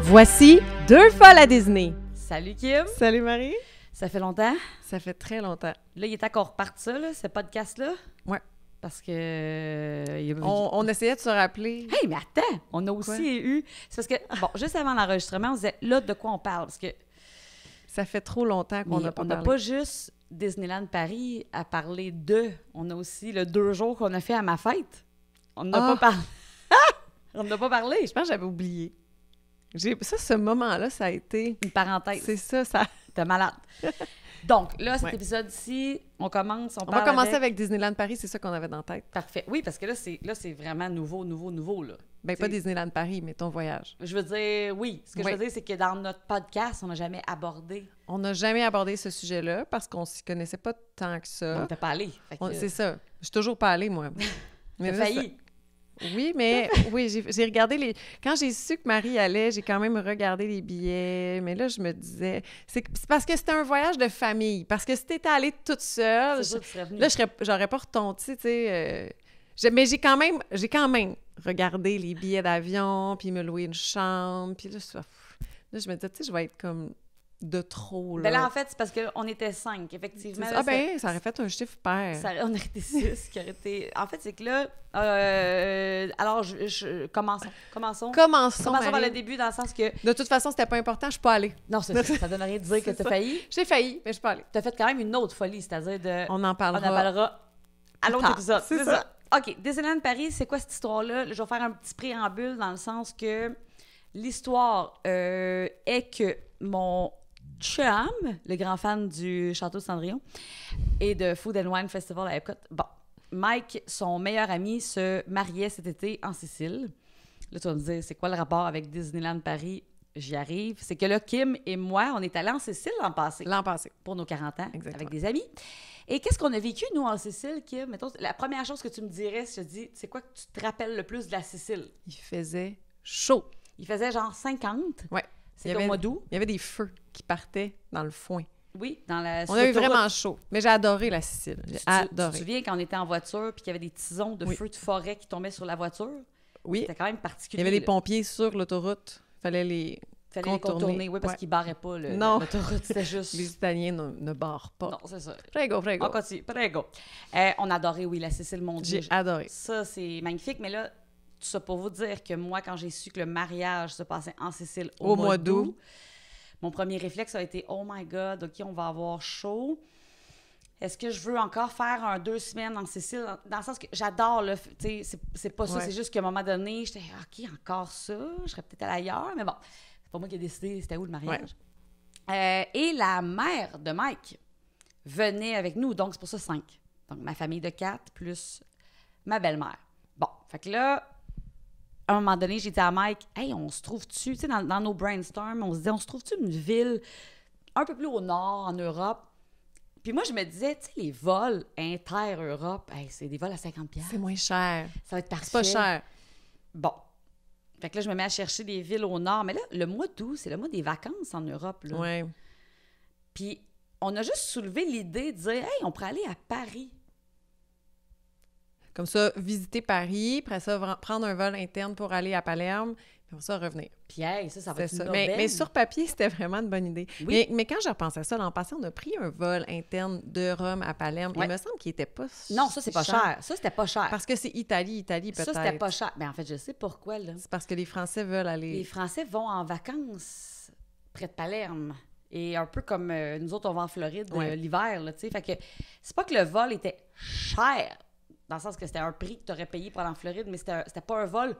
Voici Deux folles à Disney. Salut Kim! Salut Marie. Ça fait longtemps? Ça fait très longtemps. Là, il est temps qu'on reparte ça, là, ce podcast-là? Ouais. Parce que... On essayait de se rappeler. Hey, mais attends! On a aussi eu... C'est parce que, bon, juste avant l'enregistrement, on disait, là, de quoi on parle? Parce que... Ça fait trop longtemps qu'on n'a pas on n'a parlé. pas juste Disneyland Paris à parler de. On a aussi le 2 jours qu'on a fait à ma fête. On n'a pas parlé. On n'a pas parlé. Je pense que j'avais oublié. Ça, ce moment-là, ça a été... Une parenthèse. C'est ça. T'es malade. Donc, là, cet Ouais. épisode-ci, on commence, On va commencer avec Disneyland Paris, c'est ça qu'on avait dans la tête. Parfait. Oui, parce que là, c'est vraiment nouveau, là. Ben, T'sais, pas Disneyland Paris, mais ton voyage. Je veux dire, oui. Ce que Oui. je veux dire, c'est que dans notre podcast, on n'a jamais abordé. On n'a jamais abordé ce sujet-là parce qu'on s'y connaissait pas tant que On ça. n'était pas allé. Fait que, C'est ça. Je suis toujours pas allée, moi. t'as là, failli. Oui, mais oui, j'ai regardé les... Quand j'ai su que Marie allait, j'ai quand même regardé les billets. Mais là, je me disais... C'est parce que c'était un voyage de famille. Parce que si t'étais allée toute seule... C'est sûr que tu serais venue. Là, j'aurais pas retombé, tu sais... mais j'ai quand même regardé les billets d'avion, puis me louer une chambre. Puis là, je me disais, tu sais, je vais être comme de trop, là. Ben là, en fait, c'est parce qu'on était 5, effectivement. Ah ben, ça aurait fait un chiffre pair. On aurait été 6, qui aurait été... En fait, c'est que là... alors, commençons. Commençons par Marie. le début, dans le sens que... De toute façon, c'était pas important, je suis pas allée. Non, ça donne rien de dire que C'est t'as ça. failli. J'ai failli, mais je suis pas allée. T'as fait quand même une autre folie, c'est-à-dire de... On en parlera. On en parlera à l'autre tard. épisode. C'est ça. OK, Disneyland Paris, c'est quoi cette histoire-là? Je vais faire un petit préambule dans le sens que l'histoire est que mon chum, le grand fan du Château de Cendrillon et de Food and Wine Festival à Epcot, bon, Mike, son meilleur ami, se mariait cet été en Sicile. Là, tu vas me dire, c'est quoi le rapport avec Disneyland Paris? J'y arrive. C'est que là, Kim et moi, on est allés en Sicile l'an passé L'an passé. pour nos 40 ans, Exactement. avec des amis. Et qu'est-ce qu'on a vécu, nous, en Sicile, Kim? Mettons, la première chose que tu me dirais, si je te dis, c'est quoi que tu te rappelles le plus de la Sicile? Il faisait chaud. Il faisait genre 50. Ouais. C'était au mois d'août. Il y avait des feux qui partaient dans le foin. Oui, dans la... On a eu vraiment chaud. Mais j'ai adoré la Sicile. J'ai Tu te adoré. souviens quand on était en voiture puis qu'il y avait des tisons de Oui. feux de forêt qui tombaient sur la voiture? Oui. C'était quand même Il particulier. y avait des là. pompiers sur l'autoroute. Il fallait les... Fallait les contourner, oui, parce Ouais. qu'ils barraient pas Non. l'autoroute. C'était juste... Les Italiens ne barrent pas. Non, c'est ça. Prego. On continue. Prego. On a adoré, oui, la Sicile, mon Dieu. J'ai adoré. Ça, c'est magnifique. Mais là, tout ça pour vous dire que moi, quand j'ai su que le mariage se passait en Sicile au mois d'août, mon premier réflexe a été « Oh my God, OK, on va avoir chaud. Est-ce que je veux encore faire 2 semaines en Sicile? » Dans le sens que j'adore, là, tu sais, c'est pas ça. Ouais. C'est juste qu'à un moment donné, j'étais « OK, encore ça? Je serais peut-être allée ailleurs. » Mais bon, c'est pas moi qui ai décidé c'était où le mariage. Et la mère de Mike venait avec nous, donc c'est pour ça 5. Donc ma famille de 4 plus ma belle-mère. Bon, fait que là, à un moment donné, j'ai dit à Mike, « Hey, on se trouve-tu, tu sais, dans nos brainstorms, on se disait, on se trouve-tu une ville un peu plus au nord, en Europe? » Puis moi, je me disais, tu sais, les vols inter-Europe, hey, c'est des vols à 50$. C'est moins cher. Ça va être parfait. C'est pas cher. Bon. Fait que là, je me mets à chercher des villes au nord. Mais là, le mois d'août, c'est le mois des vacances en Europe, là. Oui. Puis on a juste soulevé l'idée de dire, hey, on pourrait aller à Paris. Comme ça, visiter Paris, après ça, prendre un vol interne pour aller à Palerme, puis après ça, revenir. Puis, hey, ça va être C'est une ça. aubaine. Mais sur papier, c'était vraiment une bonne idée. Oui. Mais quand je repense à ça, l'an passé, on a pris un vol interne de Rome à Palerme. Ouais. Il me semble qu'il n'était pas Non, ça, c'est pas cher. Ça, c'était pas cher. Parce que c'est Italie peut-être. Ça, c'était pas cher. Mais en fait, je sais pourquoi, là. C'est parce que les Français veulent aller... Les Français vont en vacances près de Palerme. Et un peu comme nous autres, on va en Floride Ouais. l'hiver, là, tu sais. Fait que c'est pas que le vol était cher, dans le sens que c'était un prix que tu aurais payé pour aller en Floride, mais c'était pas un vol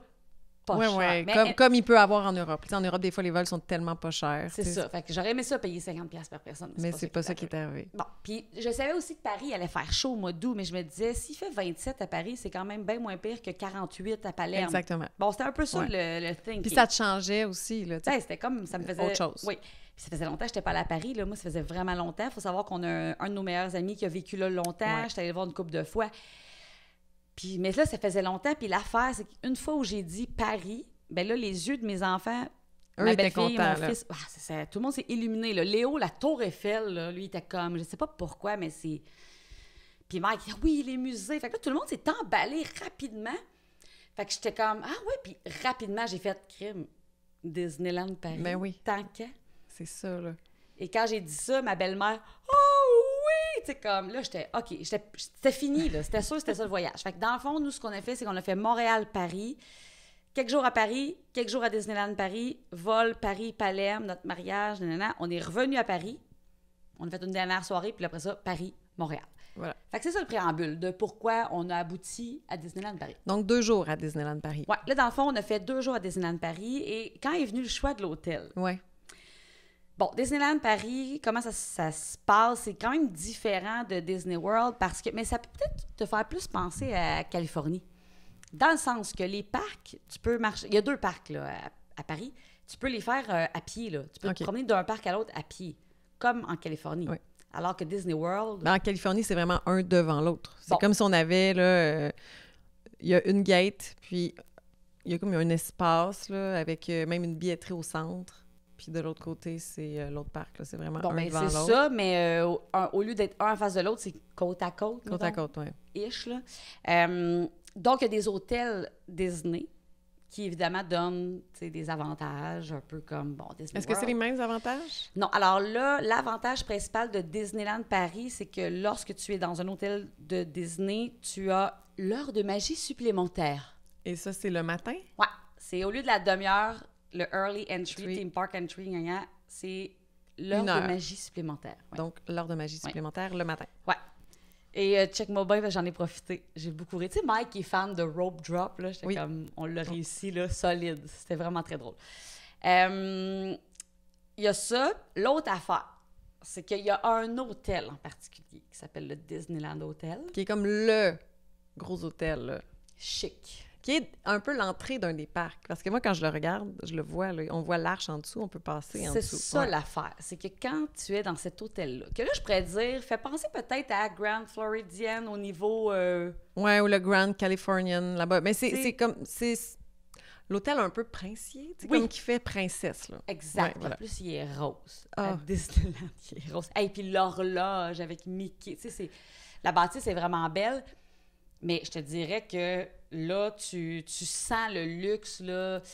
pas Oui, cher. oui, Mais comme il peut avoir en Europe. Tu sais, en Europe, des fois, les vols sont tellement pas chers. c'est tu sais. ça. Fait que j'aurais aimé ça payer 50$ par personne. Mais c'est pas ça qui est arrivé. Bon, puis je savais aussi que Paris allait faire chaud au mois d'août, mais je me disais, s'il fait 27 à Paris, c'est quand même bien moins pire que 48 à Palerme. Exactement. Bon, c'était un peu ça Ouais. le thinking. Puis ça te changeait aussi, là, tu sais. Ouais, c'était comme, ça me faisait... Autre chose. Oui. Puis ça faisait longtemps que je n'étais pas allée à Paris. Là. Moi, ça faisait vraiment longtemps. Il faut savoir qu'on a un de nos meilleurs amis qui a vécu là longtemps. Ouais. J'étais allée le voir une couple de fois. Puis, mais là, ça faisait longtemps. Puis l'affaire, c'est qu'une fois où j'ai dit Paris, ben là, les yeux de mes enfants, Eux ma étaient belle-fille, contents, mon là. fils, tout le monde s'est illuminé. Là. Léo, la Tour Eiffel, là, lui, il était comme, je sais pas pourquoi, mais c'est... Puis Mike, il dit, oui, les musées. Fait que là, tout le monde s'est emballé rapidement. Fait que j'étais comme, ah ouais, puis rapidement, j'ai fait crime. Disneyland Paris. Ben oui. Tant qu'à. C'est ça, là. Et quand j'ai dit ça, ma belle-mère, oh oui! Tu sais, comme là, j'étais, OK, c'était fini, là. C'était sûr, c'était ça le voyage. Fait que dans le fond, nous, ce qu'on a fait, c'est qu'on a fait Montréal-Paris, quelques jours à Paris, quelques jours à Disneyland Paris, vol Paris-Palerme, notre mariage, nanana. On est revenu à Paris. On a fait une dernière soirée, puis après ça, Paris-Montréal. Voilà. Fait que c'est ça le préambule de pourquoi on a abouti à Disneyland Paris. Donc, 2 jours à Disneyland Paris. Ouais, là, dans le fond, on a fait 2 jours à Disneyland Paris et quand est venu le choix de l'hôtel, Ouais. bon, Disneyland Paris, comment ça se passe? C'est quand même différent de Disney World parce que, mais ça peut peut-être te faire plus penser à Californie. Dans le sens que les parcs, tu peux marcher. Il y a 2 parcs là, à Paris. Tu peux les faire à pied. Là. Tu peux OK. te promener d'un parc à l'autre à pied, comme en Californie. Oui. Alors que Disney World. Ben, en Californie, c'est vraiment un devant l'autre. C'est Bon. comme si on avait, là, il y a une gate, puis il y a comme un espace, là, avec même une billetterie au centre. Puis de l'autre côté, c'est l'autre parc, là. C'est vraiment Bon, un ben devant c'est l'autre. ça, mais au lieu d'être un en face de l'autre, c'est côte à côte. Côte à côte, oui. Ish, là. Donc, il y a des hôtels Disney qui, évidemment, donnent des avantages, un peu comme, bon, Disney Est-ce que c'est les World. mêmes avantages? Non, alors là, l'avantage principal de Disneyland Paris, c'est que lorsque tu es dans un hôtel de Disney, tu as l'heure de magie supplémentaire. Et ça, c'est le matin? Ouais, c'est au lieu de la demi-heure, le early entry, Oui. theme park entry, c'est l'heure de heure. magie supplémentaire. Ouais. Donc, l'heure de magie supplémentaire le matin. Ouais. Et check mobile, j'en ai profité. J'ai beaucoup ri. Tu sais, Mike est fan de rope drop, là. J'étais Oui. comme, on l'a réussi, là, solide. C'était vraiment très drôle. Il y a ça. L'autre affaire, c'est qu'il y a un hôtel en particulier qui s'appelle le Disneyland Hotel. Qui est comme le gros hôtel, là. Chic. Qui est un peu l'entrée d'un des parcs. Parce que moi, quand je le regarde, je le vois, là, on voit l'arche en dessous, on peut passer en C'est dessous. ça Ouais. l'affaire. C'est que quand tu es dans cet hôtel-là, que là, je pourrais dire, fait penser peut-être à Grand Floridian au niveau... Ouais, ou le Grand Californian, là-bas. Mais C'est- c'est comme... C'est l'hôtel un peu princier, tu sais, Oui. comme qui fait princesse, là. Exact. Ouais, voilà. En plus, il est rose. Ah. À Disneyland, il est rose. Et puis l'horloge avec Mickey. Tu sais, la bâtisse est vraiment belle. Mais je te dirais que là, tu sens le luxe, là. Tu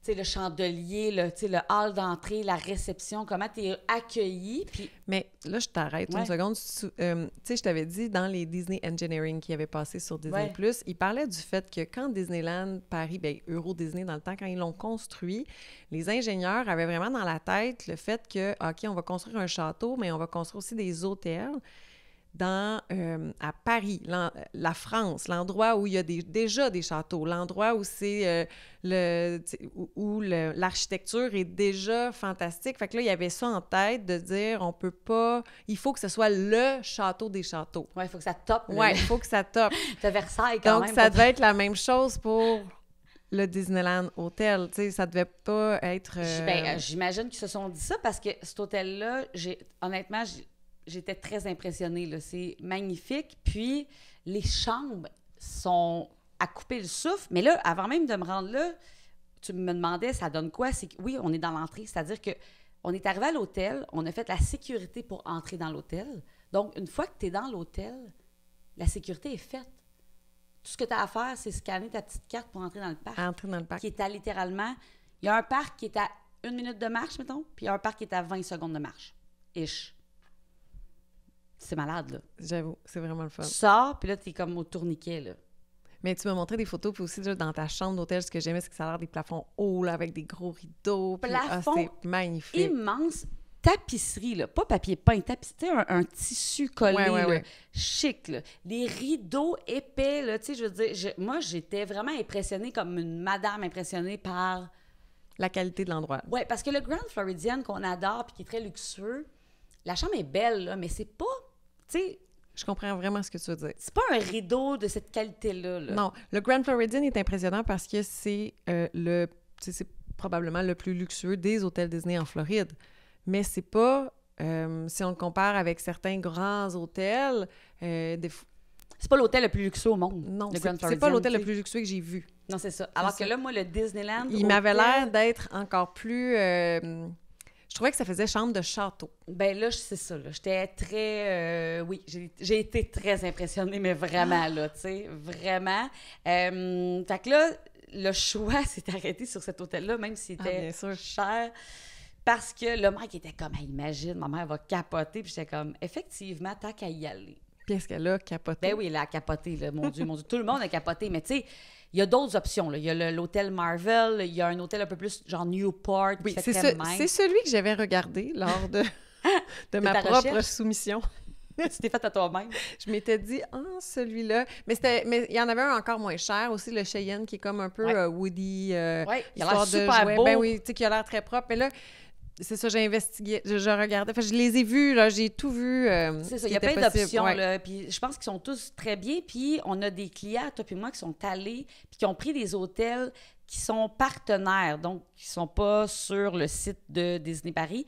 sais, le chandelier, le hall d'entrée, la réception, comment tu es accueilli. Puis, Mais là, je t'arrête Ouais. une seconde. Tu sais, je t'avais dit, dans les Disney Engineering qui avaient passé sur Disney+, ils parlaient du fait que quand Disneyland Paris, ben Euro Disney, dans le temps, quand ils l'ont construit, les ingénieurs avaient vraiment dans la tête le fait que, OK, on va construire un château, mais on va construire aussi des hôtels à Paris, la France, l'endroit où il y a déjà des châteaux, l'endroit où c'est où l'architecture est déjà fantastique. Fait que là, il y avait ça en tête de dire, on peut pas... Il faut que ce soit le château des châteaux. ouais, il faut que ça top. Ouais, il faut que ça top. De Versailles, quand Donc, même. ça pas- devait être la même chose pour le Disneyland Hotel. Tu sais, ça devait pas être... J'imagine qu'ils se sont dit ça parce que cet hôtel-là, honnêtement, j'étais très impressionnée, là. C'est magnifique. Puis, les chambres sont à couper le souffle. Mais là, avant même de me rendre là, tu me demandais, ça donne quoi? C'est que, oui, on est dans l'entrée. C'est-à-dire que on est arrivé à l'hôtel, on a fait la sécurité pour entrer dans l'hôtel. Donc, une fois que tu es dans l'hôtel, la sécurité est faite. Tout ce que tu as à faire, c'est scanner ta petite carte pour entrer dans le parc. Entrer dans le parc. Qui est à littéralement... Il y a un parc qui est à 1 minute de marche, mettons, puis il y a un parc qui est à 20 secondes de marche. Ish. C'est malade, là. J'avoue, c'est vraiment le fun. Tu sors, puis là, t'es comme au tourniquet, là. Mais tu m'as montré des photos, puis aussi là, dans ta chambre d'hôtel, ce que j'aimais, c'est que ça a l'air des plafonds hauts, là, avec des gros rideaux. Puis, Plafond c'est magnifique. Immense tapisserie, là. Pas papier peint, tapisserie, un tissu collé, Ouais. là, chic, là. Des rideaux épais, là. Tu sais, je veux dire, moi, j'étais vraiment impressionnée comme une madame impressionnée par... La qualité de l'endroit. Ouais, parce que le Grand Floridian qu'on adore puis qui est très luxueux, la chambre est belle, là, mais c'est pas... Tu sais, Je comprends vraiment ce que tu veux dire. c'est pas un rideau de cette qualité-là. Là. Non, le Grand Floridian est impressionnant parce que c'est c'est probablement le plus luxueux des hôtels Disney en Floride. Mais c'est pas, si on le compare avec certains grands hôtels, C'est pas l'hôtel le plus luxueux au monde. non, le Grand c'est Floridian, pas l'hôtel le tu sais. plus luxueux que j'ai vu. Non, c'est ça. Alors C'est que ça. là, moi, le Disneyland. Il m'avait hôtel, l'air d'être encore plus... je trouvais que ça faisait chambre de château. Ben là, c'est ça. Là. J'étais très... oui, j'ai été très impressionnée, mais vraiment, là, tu sais, vraiment. Fait que là, le choix s'est arrêté sur cet hôtel-là, même s'il était bien sûr. cher. Parce que le mec était comme, hey, imagine, ma mère va capoter. Puis j'étais comme, effectivement, tant qu'à y aller. Puis est-ce qu'elle a capoté? Ben oui, elle a capoté, là, mon Dieu, mon Dieu. Tout le monde a capoté. Mais tu sais, il y a d'autres options. Là. Il y a l'hôtel Marvel, il y a un hôtel un peu plus genre Newport. Oui, qui c'est fait très c'est celui que j'avais regardé lors de ma ta propre recherche? soumission. Tu t'es fait à toi-même. Je m'étais dit, celui-là. Mais il y en avait un encore moins cher aussi, le Cheyenne, qui est comme un peu Ouais. Woody. Oui, il a l'air histoire de super jouets. beau. Ben oui, tu sais, qui a l'air très propre. Mais là, c'est ça, j'ai investigué, je regardais. Enfin, je les ai vus, là, j'ai tout vu. C'est ce ça, il qui y a était plein possible. d'options, Ouais. là. Puis je pense qu'ils sont tous très bien. Puis on a des clients, toi puis moi, qui sont allés, puis qui ont pris des hôtels qui sont partenaires, donc qui ne sont pas sur le site de Disney Paris.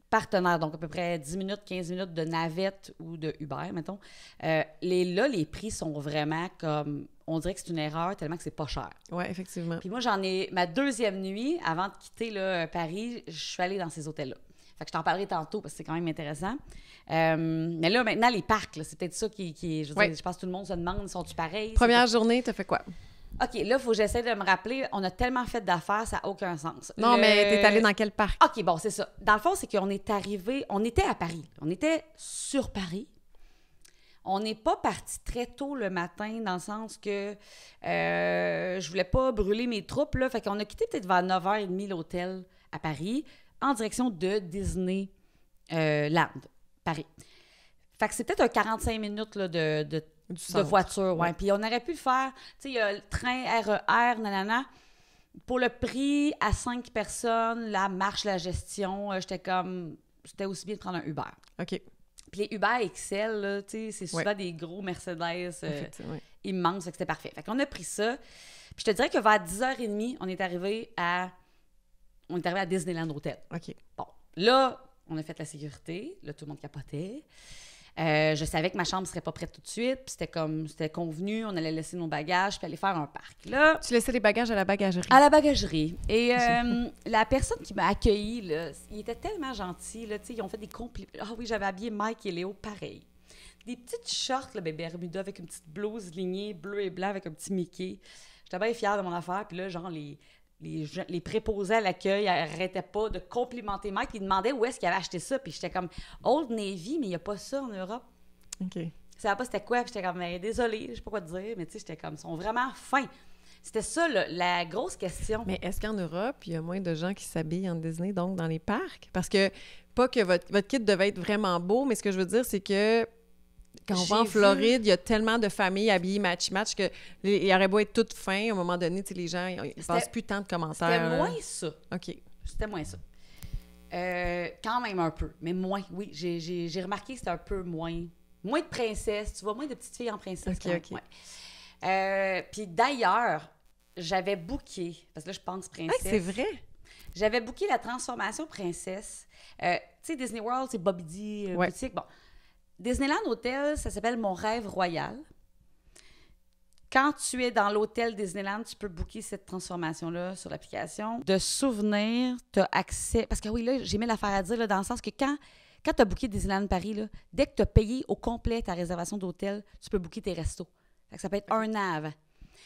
Partenaires, donc à peu près 10 minutes, 15 minutes de navette ou de Uber, mettons. Les prix sont vraiment comme... On dirait que c'est une erreur tellement que c'est pas cher. Oui, effectivement. Puis moi, j'en ai... Ma deuxième nuit, avant de quitter là, Paris, je suis allée dans ces hôtels-là. Fait que je t'en parlerai tantôt parce que c'est quand même intéressant. Mais là, maintenant, les parcs, là, c'est peut-être ça qui je veux dire, je pense que tout le monde se demande, sont-ils pareils? Première journée, t'as fait quoi? OK, là, il faut que j'essaie de me rappeler. On a tellement fait d'affaires, ça n'a aucun sens. Non, mais t'es allé dans quel parc? OK, bon, c'est ça. Dans le fond, c'est qu'on est arrivé... On était à Paris. On était sur Paris. On n'est pas parti très tôt le matin, dans le sens que je voulais pas brûler mes troupes, là. Fait qu'on a quitté peut-être vers 9h30 l'hôtel à Paris, en direction de Disney Land, Paris. Fait que c'est peut-être un 45 minutes là, de voiture, ouais. Puis on aurait pu le faire, tu sais, il y a le train RER, nanana. Pour le prix, à 5 personnes, la marche, la gestion, c'était aussi bien de prendre un Uber. OK. Puis les Uber XL, là, tu sais, c'est souvent Ouais. des gros Mercedes Effectivement. immenses, fait que c'était parfait. Fait qu'on a pris ça. Puis je te dirais que vers 10h30, on est arrivé à Disneyland Hotel. OK. Bon, là, on a fait la sécurité. Là, tout le monde capotait. Je savais que ma chambre ne serait pas prête tout de suite. Puis c'était convenu, on allait laisser nos bagages puis aller faire un parc. Là, Tu laissais les bagages à la bagagerie. à la bagagerie. Et la personne qui m'a accueillie, là, il était tellement gentil. Là, ils ont fait des compliments. Ah oui, j'avais habillé Mike et Léo pareil. Des petites shorts, là, Bermuda, avec une petite blouse lignée bleu et blanc avec un petit Mickey. J'étais bien fière de mon affaire. Puis là, genre, les préposés à l'accueil n'arrêtaient pas de complimenter Mike. Ils demandaient où est-ce qu'il avait acheté ça. Puis j'étais comme, Old Navy, mais il n'y a pas ça en Europe. OK. Je savais pas c'était quoi. Puis j'étais comme, mais désolée, je sais pas quoi te dire. Mais tu sais, j'étais comme, ils sont vraiment fins. C'était ça, la grosse question. Mais est-ce qu'en Europe, il y a moins de gens qui s'habillent en Disney, donc dans les parcs? Parce que, pas que votre kit devait être vraiment beau, mais ce que je veux dire, c'est que quand on va en J'ai Floride, il y a tellement de familles habillées match-match que il aurait beau être tout fin, à un moment donné, tu sais, les gens, ils passent plus tant de commentaires. C'était là. moins ça. OK. C'était moins ça. Quand même un peu, mais moins, oui. J'ai remarqué que c'était un peu moins. Moins de princesses, tu vois, moins de petites filles en princesse. OK, OK. Ouais. Puis d'ailleurs, j'avais booké, parce que là, je pense princesse. Hey, c'est vrai? J'avais booké la transformation princesse. Tu sais, Disney World, c'est Bobby D Ouais. boutique. Bon. Disneyland Hotel, ça s'appelle Mon Rêve Royal. Quand tu es dans l'hôtel Disneyland, tu peux booker cette transformation-là sur l'application. De souvenirs, tu as accès... Parce que oui, là, j'ai mis l'affaire à dire, là, dans le sens que quand tu as booké Disneyland Paris, là, dès que tu as payé au complet ta réservation d'hôtel, tu peux booker tes restos. Fait que ça peut être un an avant.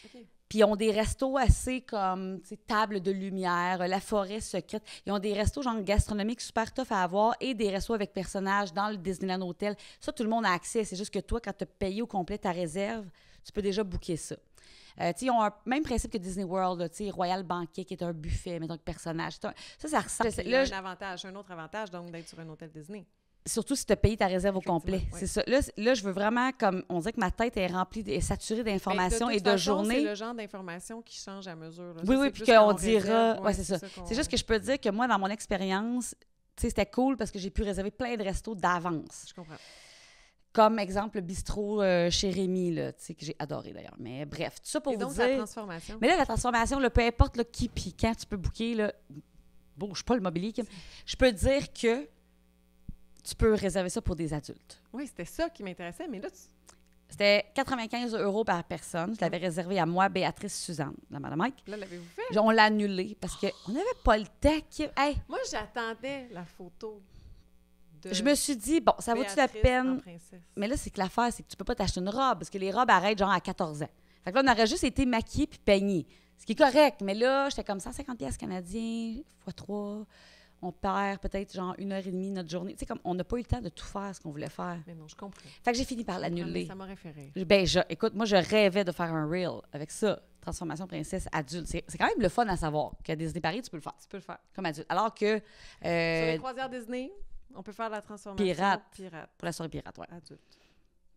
OK. Puis ils ont des restos assez comme, tu sais, table de lumière, la forêt secrète. Ils ont des restos genre gastronomiques super tough à avoir et des restos avec personnages dans le Disneyland Hotel. Ça, tout le monde a accès. C'est juste que toi, quand tu as payé au complet ta réserve, tu peux déjà booker ça. Tu sais, ils ont un même principe que Disney World, là, tu sais, Royal Banquet, qui est un buffet, mettons, de personnages. Ça ressemble. Il y a un autre avantage, donc, d'être sur un hôtel Disney. Surtout si tu as payé ta réserve au complet. Ouais. C'est ça. Là, je veux vraiment, comme on dirait que ma tête est remplie, est saturée d'informations et de journées. C'est le genre d'informations qui change à mesure. Là. Oui, Ça, oui, c'est puis plus quand qu'on on dira... réserve. Oui, c'est ça. qu'on- C'est juste que je peux dire que moi, dans mon expérience, tu sais, c'était cool parce que j'ai pu réserver plein de restos d'avance. Je comprends. Comme, exemple, le bistrot chez Rémi, là, tu sais, que j'ai adoré d'ailleurs. Mais bref, tout ça pour Et vous donc, dire... la transformation. Mais là, la transformation, là, peu importe là, qui puis quand tu peux booker, là, bouge pas le mobilier, Kim. Je peux dire que tu peux réserver ça pour des adultes. Oui, c'était ça qui m'intéressait, mais là, C'était 95 € par personne. Je l'avais réservé à moi, Béatrice, Suzanne, la madame Mike. là, l'avez-vous fait? On l'a annulé parce qu'on n'avait pas le temps. Hey, Moi, j'attendais la photo de je me suis dit, bon, ça vaut-tu la Béatrice en peine? princesse. Mais là, c'est que l'affaire, c'est que tu peux pas t'acheter une robe parce que les robes arrêtent genre à 14 ans. Fait que là, on aurait juste été maquillés puis peignés. Ce qui est correct, mais là, j'étais comme 150 pièces canadiens, fois 3. On perd peut-être genre 1h30 notre journée. Tu sais, comme on n'a pas eu le temps de tout faire ce qu'on voulait faire. Mais non, je comprends. Fait que j'ai fini par l'annuler. Ça m'aurait fait rire. Ben, écoute, moi, je rêvais de faire un reel avec ça. Transformation princesse adulte. C'est quand même le fun à savoir qu'à Disney Paris, tu peux le faire. Tu peux le faire. Comme adulte. Alors que... Sur les croisières Disney, on peut faire la transformation. Pirate. Pirate. Pour la soirée pirate, ouais. Adulte.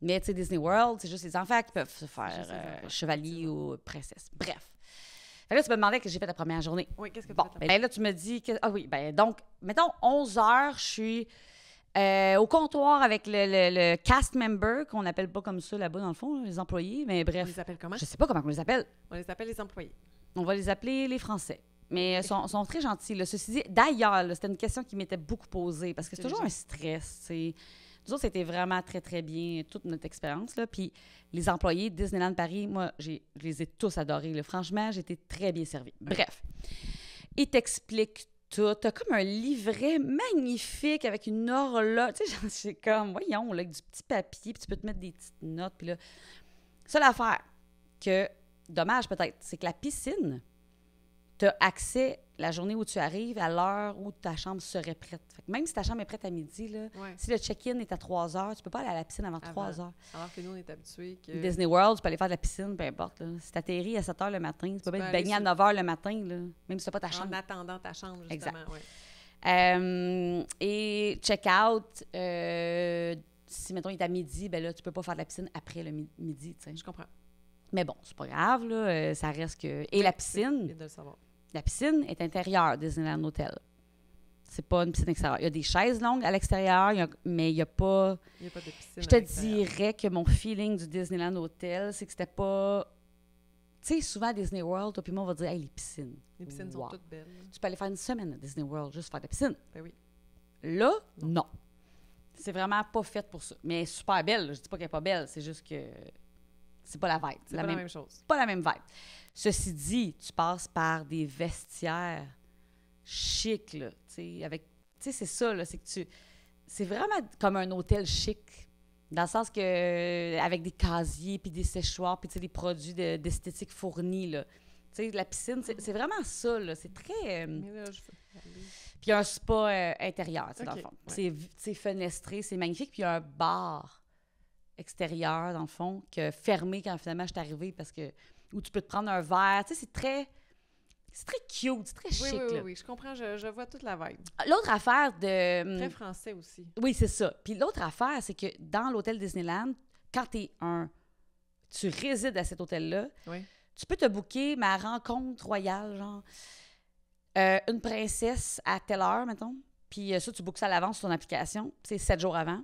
Mais tu sais, Disney World, c'est juste les enfants qui peuvent se faire juste les enfants, chevalier ou princesse. Bref. Fait que là, tu me demandais que j'ai fait la première journée. Oui, qu'est-ce que tu Bon, fais? ben là, tu me dis que... Ah oui, ben donc, mettons, 11 heures, je suis au comptoir avec le cast member, qu'on n'appelle pas comme ça là-bas, dans le fond, les employés, mais On bref. les appelle comment? Je sais pas comment on les appelle. On les appelle les employés. On va les appeler les Français. Mais ils sont très gentils. Là. Ceci dit, d'ailleurs, là, c'était une question qui m'était beaucoup posée, parce que c'est toujours un stress, tu sais. Nous autres, c'était vraiment très, très bien, toute notre expérience. Là. Puis les employés de Disneyland Paris, moi, je les ai tous adorés. Là. Franchement, j'ai été très bien servie. Bref, ils t'expliquent tout. T'as comme un livret magnifique avec une horloge. Tu sais, c'est comme, voyons, là, avec du petit papier, puis tu peux te mettre des petites notes. Puis là, seule affaire que, dommage peut-être, c'est que la piscine, tu as accès la journée où tu arrives à l'heure où ta chambre serait prête. Fait que même si ta chambre est prête à midi, là, si le check-in est à 3 heures, tu peux pas aller à la piscine avant 3 heures. Alors que nous, on est habitués que... Disney World, tu peux aller faire de la piscine, peu importe. Là. Si tu atterris à 7 heures le matin, tu peux pas être baigné à 9 heures le matin, là, même si tu n'as pas ta chambre. En attendant ta chambre, justement. Exact. Ouais. Et check-out, si, mettons, il est à midi, ben là, tu peux pas faire de la piscine après le midi, tu sais. Je comprends. Mais bon, c'est pas grave, là, ça reste que... Et la piscine... C'est de le savoir. La piscine est intérieure, Disneyland Hotel. C'est pas une piscine extérieure. Il y a des chaises longues à l'extérieur, mais il n'y a pas... Il n'y a pas de piscine. Je te dirais que mon feeling du Disneyland Hotel, c'est que c'était pas... Tu sais, souvent à Disney World, toi puis moi, on va dire « Hey, les piscines. » Les piscines sont toutes belles. Tu peux aller faire une semaine à Disney World, juste faire de la piscine. Ben oui. Là, non. C'est vraiment pas fait pour ça. Mais super belle. Je dis pas qu'elle est pas belle, c'est juste que c'est pas la vibe. C'est pas la même chose. Pas la même vibe. Ceci dit, tu passes par des vestiaires chics, là, tu sais, avec... Tu sais, c'est ça, là, c'est que tu... C'est vraiment comme un hôtel chic, dans le sens que... avec des casiers, puis des séchoirs, puis tu sais, des produits d'esthétique fournis, là. Tu sais, la piscine, c'est vraiment ça, là. C'est très... Mais là, je veux aller. Puis il y a un spa intérieur, tu sais, dans le fond. Ouais. C'est fenestré, c'est magnifique. Puis il y a un bar extérieur, dans le fond, fermé quand finalement je suis arrivée, parce que... où tu peux te prendre un verre. Tu sais, c'est très cute, c'est très chic. Oui, je comprends, je vois toute la vibe. L'autre affaire de... Très français aussi. Oui, c'est ça. Puis l'autre affaire, c'est que dans l'hôtel Disneyland, quand tu résides à cet hôtel-là, tu peux te booker ma rencontre royale, genre une princesse à telle heure, mettons. Puis ça, tu bookes ça à l'avance sur ton application. C'est 7 jours avant.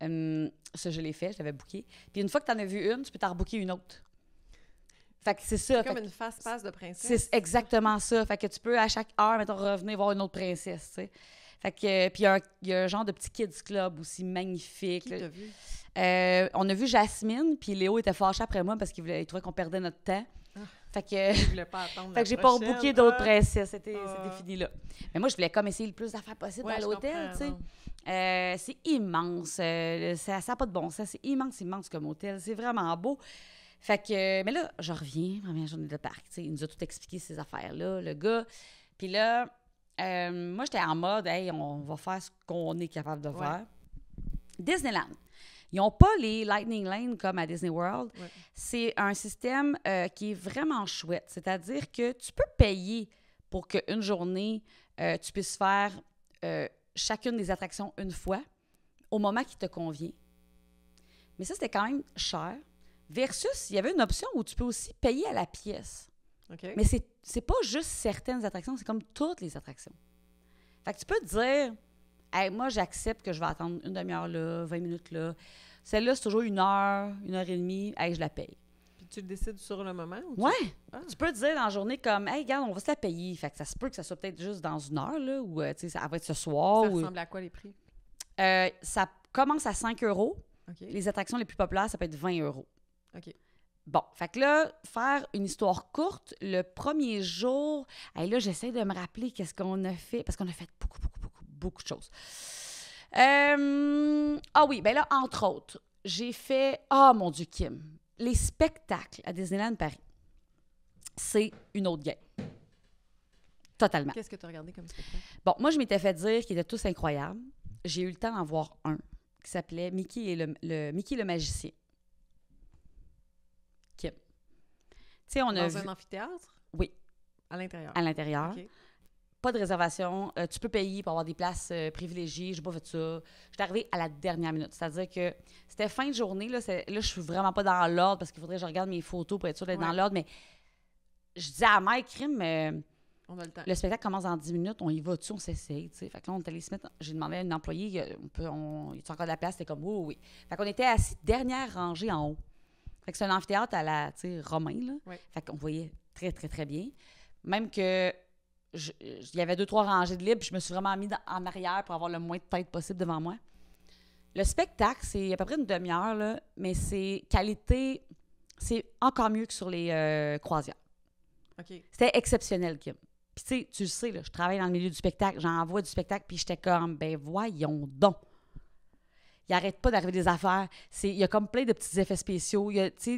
Ça, je l'ai fait, je l'avais booké. Puis une fois que tu en as vu une, tu peux t'en rebooker une autre. Fait que c'est ça. C'est comme une fast-pass de princesse. C'est exactement ça. Fait que tu peux, à chaque heure, mettons, revenir voir une autre princesse, tu sais. Fait que, puis il y a un genre de petit kids club aussi magnifique. Qui t'a vu? On a vu Jasmine, puis Léo était fâché après moi parce qu'il trouvait qu'on perdait notre temps. Fait que... Je voulais pas attendre fait que j'ai pas rebooké d'autres princesses. C'était fini là. Mais moi, je voulais comme essayer le plus d'affaires possible à l'hôtel, tu sais. C'est immense. Ça n'a pas de bon sens. C'est immense comme hôtel. C'est vraiment beau. Fait que, mais là, je reviens, première journée de parc, tu sais, il nous a tout expliqué ces affaires-là, le gars. Puis là, moi, j'étais en mode, hey, on va faire ce qu'on est capable de faire. Disneyland, ils n'ont pas les Lightning Lane comme à Disney World. C'est un système qui est vraiment chouette. C'est-à-dire que tu peux payer pour qu'une journée, tu puisses faire chacune des attractions une fois, au moment qui te convient. Mais ça, c'était quand même cher. Versus, il y avait une option où tu peux aussi payer à la pièce. Mais c'est pas juste certaines attractions, c'est comme toutes les attractions. Fait que tu peux te dire, hey, moi, j'accepte que je vais attendre une demi-heure là, 20 minutes là. Celle-là, c'est toujours 1 heure, 1h30, hey, je la paye. Puis tu le décides sur le moment? Tu peux te dire dans la journée comme, hey, regarde, on va se la payer. Fait que ça se peut que ça soit peut-être juste dans 1 heure, là, ou, tu sais, ça va être ce soir. Ça ressemble à quoi les prix? Ça commence à 5 €. Okay. Les attractions les plus populaires, ça peut être 20 €. OK. Bon, fait que là, faire une histoire courte, le premier jour, hey, là, j'essaie de me rappeler qu'est-ce qu'on a fait, parce qu'on a fait beaucoup de choses. Ah oui, ben là, entre autres, j'ai fait, oh mon Dieu, Kim, les spectacles à Disneyland Paris. c'est une autre game. Totalement. Qu'est-ce que tu as regardé comme spectacle? Bon, moi, je m'étais fait dire qu'ils étaient tous incroyables. J'ai eu le temps d'en voir un qui s'appelait Mickey et Mickey le magicien. Kim. Tu sais, on a Dans vu... un amphithéâtre? Oui. À l'intérieur? À l'intérieur. OK. Pas de réservation. Tu peux payer pour avoir des places privilégiées. J'ai pas fait ça. J'étais arrivée à la dernière minute. C'est-à-dire que c'était fin de journée. Là, je suis vraiment pas dans l'ordre parce qu'il faudrait que je regarde mes photos pour être sûre d'être dans l'ordre. Mais je disais à Mike, crime... On a le temps. Le spectacle commence dans 10 minutes, on y va-tu, on s'essaye, tu sais. Fait que là, on est allé se mettre... J'ai demandé à une employée, y a-t-il encore de la place? C'était comme, oui, oui, oui. Fait qu'on était assis dernière rangée en haut. Fait que c'est un amphithéâtre à la, tu sais, romain, là. Oui. Fait qu'on voyait très, très, très bien. Même que il y avait 2-3 rangées de libre, puis je me suis vraiment mis en arrière pour avoir le moins de tête possible devant moi. Le spectacle, c'est à peu près une demi-heure, là, mais c'est qualité... C'est encore mieux que sur les croisières. OK. C'était exceptionnel, Kim. Puis tu le sais, là, je travaille dans le milieu du spectacle, j'envoie du spectacle, puis j'étais comme, ben voyons donc. Il n'arrête pas d'arriver des affaires. Il y a comme plein de petits effets spéciaux. Il y a, tu sais,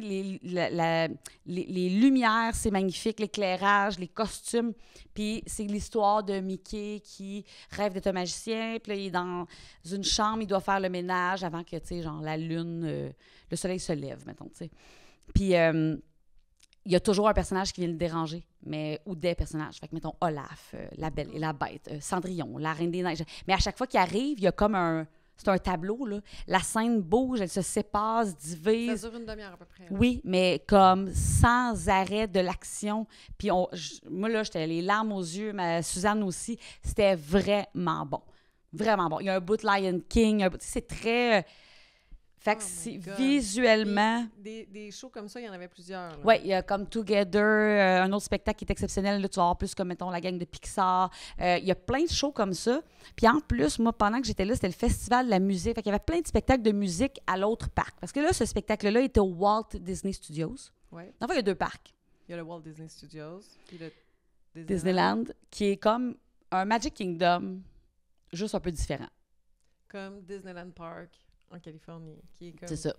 les lumières, c'est magnifique, l'éclairage, les costumes. Puis c'est l'histoire de Mickey qui rêve d'être un magicien. Puis là, il est dans une chambre, il doit faire le ménage avant que, tu sais, genre, la lune, le soleil se lève, mettons, tu sais. Puis... il y a toujours un personnage qui vient le déranger, ou des personnages. Fait que, mettons, Olaf, La Belle et la Bête, Cendrillon, la Reine des Neiges. Mais à chaque fois qu'il arrive, il y a comme c'est un tableau, là. La scène bouge, elle se sépare, se divise. Ça dure une demi-heure à peu près. Là. Oui, mais comme sans arrêt de l'action. Puis moi, là, j'étais les larmes aux yeux, Suzanne aussi. C'était vraiment bon. Vraiment bon. Il y a un bout de Lion King. C'est très... Fait que visuellement... Des shows comme ça, il y en avait plusieurs. Oui, il y a comme Together, un autre spectacle qui est exceptionnel. Là, tu vas avoir plus comme, mettons, la gang de Pixar. Il y a plein de shows comme ça. Puis en plus, moi, pendant que j'étais là, c'était le festival de la musique. Fait qu'il y avait plein de spectacles de musique à l'autre parc. Parce que là, ce spectacle-là était au Walt Disney Studios. Oui. Enfin, il y a 2 parcs. Il y a le Walt Disney Studios, puis le Disneyland, qui est comme un Magic Kingdom, juste un peu différent. Comme Disneyland Park en Californie, qui est comme... C'est ça.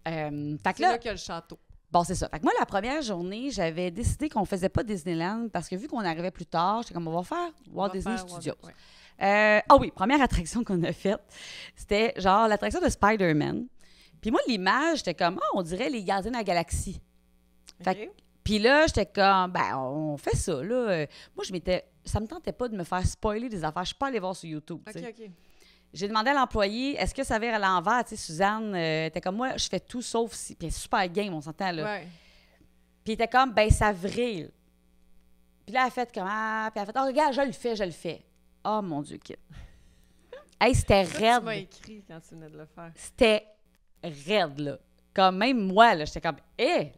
Fait que c'est là qu'il y a le château. Bon, c'est ça. Fait que moi, la première journée, j'avais décidé qu'on faisait pas Disneyland parce que vu qu'on arrivait plus tard, j'étais comme, on va faire Walt Disney Studios. Oui, première attraction qu'on a faite, c'était genre l'attraction de Spider-Man. Puis moi, l'image, j'étais comme, on dirait les Gardiens de la Galaxie. Okay. Puis là, j'étais comme, on fait ça, là. Moi, ça me tentait pas de me faire spoiler des affaires. Je suis pas allée voir sur YouTube, tu sais. OK. J'ai demandé à l'employé, est-ce que ça vire à l'envers? Tu sais, Suzanne, était comme moi, je fais tout sauf si. Puis elle est super game, on s'entend, là. Ouais. Puis il était comme, ça vrille. Puis là, elle a fait comme, puis elle a fait, regarde, je le fais. Oh, mon Dieu, Kit. Hey, c'était raide. Tu m'as écrit quand tu venais de le faire. C'était raide, là. Comme même moi, là, j'étais comme,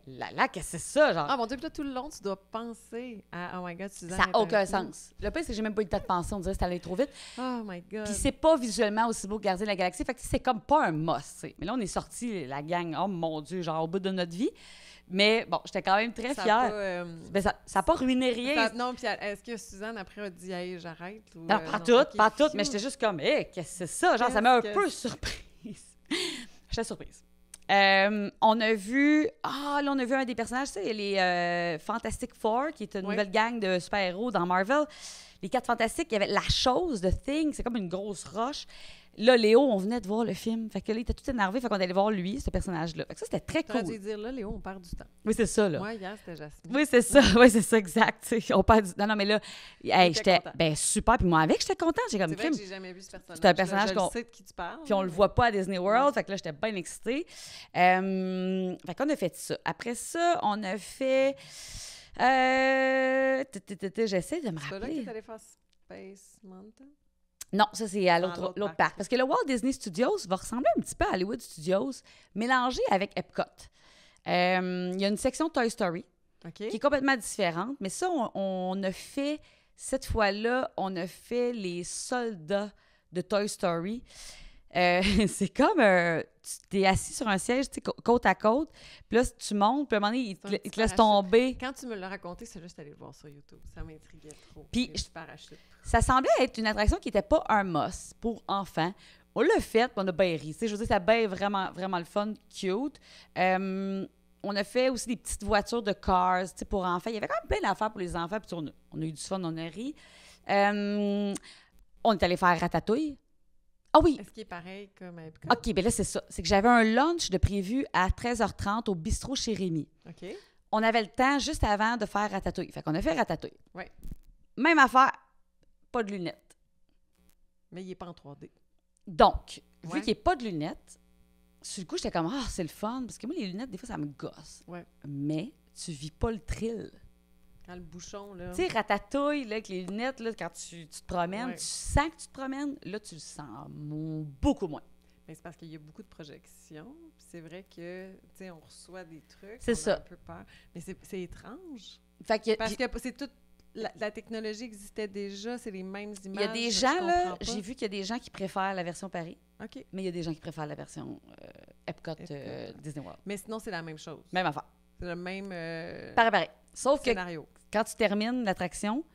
là, qu'est-ce que c'est ça, genre? Ah, mon Dieu, puis là, tout le long, tu dois penser à, oh my God, Suzanne. Ça n'a aucun sens. Le pire, c'est que j'ai même pas eu le temps de penser. On dirait que c'est allé trop vite. Oh my God. Puis c'est pas visuellement aussi beau que Gardien de la Galaxie. Fait que c'est comme pas un must, t'sais. Mais là, on est sortis, la gang, oh mon Dieu, genre au bout de notre vie. Mais bon, j'étais quand même très fière. Ça n'a pas ruiné rien. Non, puis est-ce que Suzanne, après, a dit, hey, j'arrête? Ou, non, pas toutes, mais j'étais juste comme, qu'est-ce que c'est ça? Genre, ça m'a un peu surprise. J'étais surprise. On a vu un des personnages, tu sais, les Fantastic Four, qui est une nouvelle gang de super-héros dans Marvel. Les 4 Fantastiques, il y avait la chose, The Thing, c'est comme une grosse roche. Là, Léo, on venait de voir le film. Fait que là, il était tout énervé, fait qu'on allait voir lui, ce personnage-là. Fait que ça, c'était très cool. Tu dû dire, là, Léo, on perd du temps. Oui, c'est ça, là. Moi, hier, c'était Jasmine. Oui, c'est ça. Oui, c'est ça, exact. T'sais, on perd du... Non, mais là, j'étais super. Puis moi, avec, j'étais contente. J'ai comme, c'est vrai que j'ai jamais vu ce personnage. C'est un personnage qu'on... Je sais de qui tu parles. Puis on le voit pas à Disney World. Fait que là, j'étais bien excitée. Fait qu'on a fait ça. Après ça, on a fait... J'essaie de me rappeler. C'est là que tu allé faire Space Mountain? Non, ça, c'est à l'autre parc. Parce que le Walt Disney Studios va ressembler un petit peu à Hollywood Studios, mélangé avec Epcot. Il y a une section Toy Story qui est complètement différente. Mais ça, on a fait, cette fois-là, on a fait les soldats de Toy Story. C'est comme tu es assis sur un siège, tu sais, côte à côte, puis là, tu montes, puis à un moment donné, il te laisse tomber. Quand tu me l'as raconté, c'est juste aller le voir sur YouTube. Ça m'intriguait trop. Puis, ça semblait être une attraction qui n'était pas un must pour enfants. On l'a fait, puis on a bien ri. Je veux dire, ça a bien vraiment, vraiment le fun, cute. on a fait aussi des petites voitures de cars, tu sais, pour enfants. Il y avait quand même plein d'affaires pour les enfants. Puis on a eu du fun, on a ri. On est allé faire Ratatouille. Ah oui! Est-ce qu'il est pareil comme à Epcot? OK, bien là, c'est ça. C'est que j'avais un lunch de prévu à 13h30 au bistrot chez Rémi. OK. On avait le temps juste avant de faire Ratatouille. Fait qu'on a fait Ratatouille. Oui. Même affaire, pas de lunettes. Mais il n'est pas en 3D. Donc, vu Ouais. qu'il n'y a pas de lunettes, sur le coup, j'étais comme, ah, c'est le fun. Parce que moi, les lunettes, des fois, ça me gosse. Ouais. Mais tu vis pas le thrill. Quand le bouchon, là. Tu sais, Ratatouille, là, avec les lunettes, là, quand tu te promènes, Ouais. tu sens que tu te promènes, là, tu le sens beaucoup moins. Mais c'est parce qu'il y a beaucoup de projections. Puis c'est vrai que, tu sais, on reçoit des trucs. C'est on ça. a un peu peur. Mais c'est étrange. Fait que, Parce que c'est toute... La technologie existait déjà, c'est les mêmes images. il y a des je gens, là, comprends pas. j'ai vu qu'il y a des gens qui préfèrent la version Paris, OK. mais il y a des gens qui préfèrent la version Epcot, Epcot. Disney World. Mais sinon, c'est la même chose. Même affaire. C'est le même Pareil. Sauf que scénario. quand tu termines l'attraction,